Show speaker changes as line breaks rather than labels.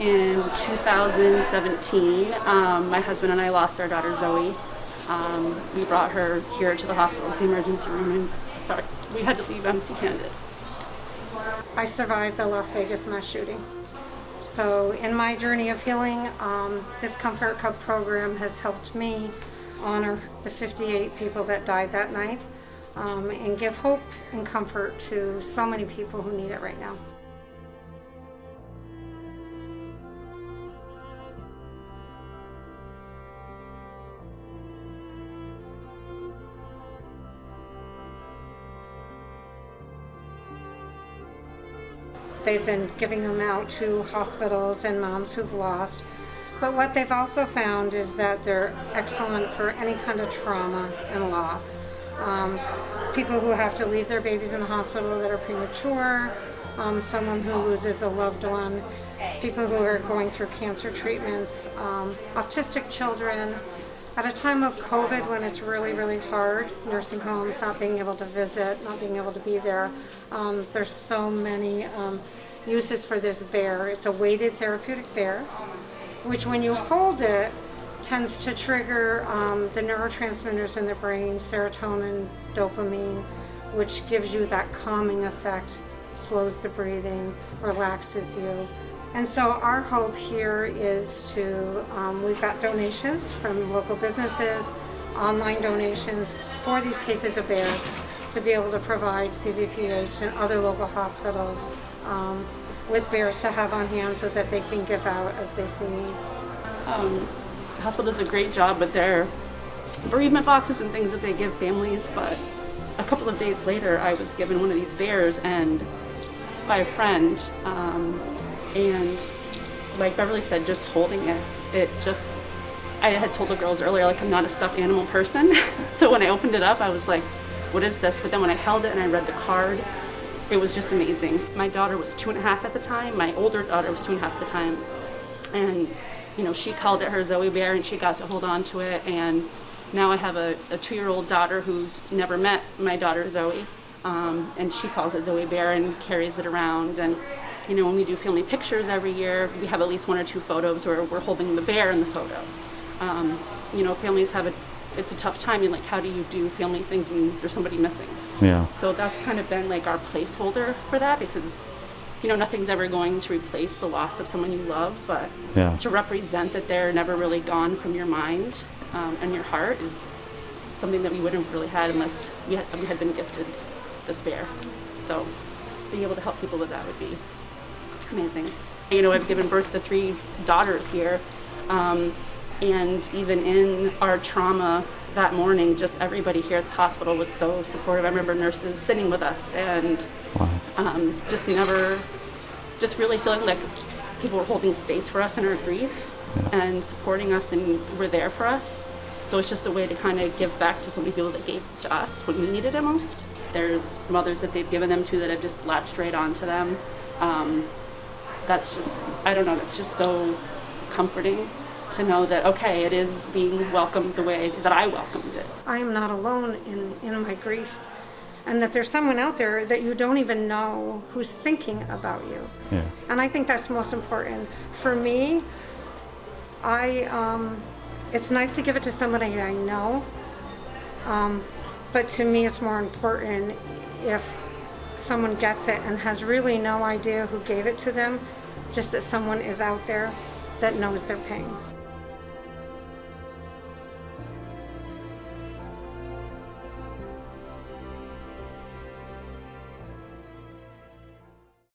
in 2017. My husband and I lost our daughter Zoe. We brought her here to the hospital to the emergency room, and sorry, we had to leave empty-handed.
I survived the Las Vegas mass shooting. So in my journey of healing, this Comfort Cup program has helped me honor the 58 people that died that night, and give hope and comfort to so many people who need it right now. They've been giving them out to hospitals and moms who've lost. But what they've also found is that they're excellent for any kind of trauma and loss. People who have to leave their babies in the hospital that are premature, someone who loses a loved one, people who are going through cancer treatments, autistic children. At a time of COVID when it's really, really hard, nursing homes, not being able to visit, not being able to be there, there's so many uses for this bear. It's a weighted therapeutic bear, which when you hold it, tends to trigger the neurotransmitters in the brain, serotonin, dopamine, which gives you that calming effect, slows the breathing, relaxes you. And so our hope here is to, we've got donations from local businesses, online donations for these cases of bears, to be able to provide CVPH and other local hospitals with bears to have on hand so that they can give out as they see need.
The hospital does a great job with their bereavement boxes and things that they give families, but a couple of days later I was given one of these bears and by a friend, and like Beverly said, just holding it just, I had told the girls earlier, like, I'm not a stuffed animal person. So when I opened it up, I was like, what is this? But then when I held it and I read the card, it was just amazing. My daughter was 2.5 at the time. My older daughter was 2.5 at the time. And, you know, she called it her Zoe Bear and she got to hold on to it. And now I have a 2-year-old daughter who's never met my daughter Zoe. And she calls it Zoe Bear and carries it around. And, you know, when we do family pictures every year, we have at least 1 or 2 photos where we're holding the bear in the photo. You know, families have it's a tough time. You're like, how do you do family things when there's somebody missing?
Yeah.
So that's kind of been like our placeholder for that, because, you know, nothing's ever going to replace the loss of someone you love, but
Yeah.
to represent that they're never really gone from your mind and your heart is something that we wouldn't have really had unless we had been gifted this bear. So being able to help people with that would be amazing. You know, I've given birth to 3 daughters here, and even in our trauma that morning, just everybody here at the hospital was so supportive. I remember nurses sitting with us and
Wow.
just really feeling like people were holding space for us in our grief and supporting us and were there for us. So it's just a way to kind of give back to so many people that gave to us when we needed it most. There's mothers that they've given them to that have just latched right onto them. That's just, I don't know, it's just so comforting to know that, okay, it is being welcomed the way that I welcomed it.
I am not alone in my grief, and that there's someone out there that you don't even know who's thinking about you.
Yeah.
And I think that's most important. For me, it's nice to give it to somebody I know, but to me it's more important if someone gets it and has really no idea who gave it to them, just that someone is out there that knows their pain.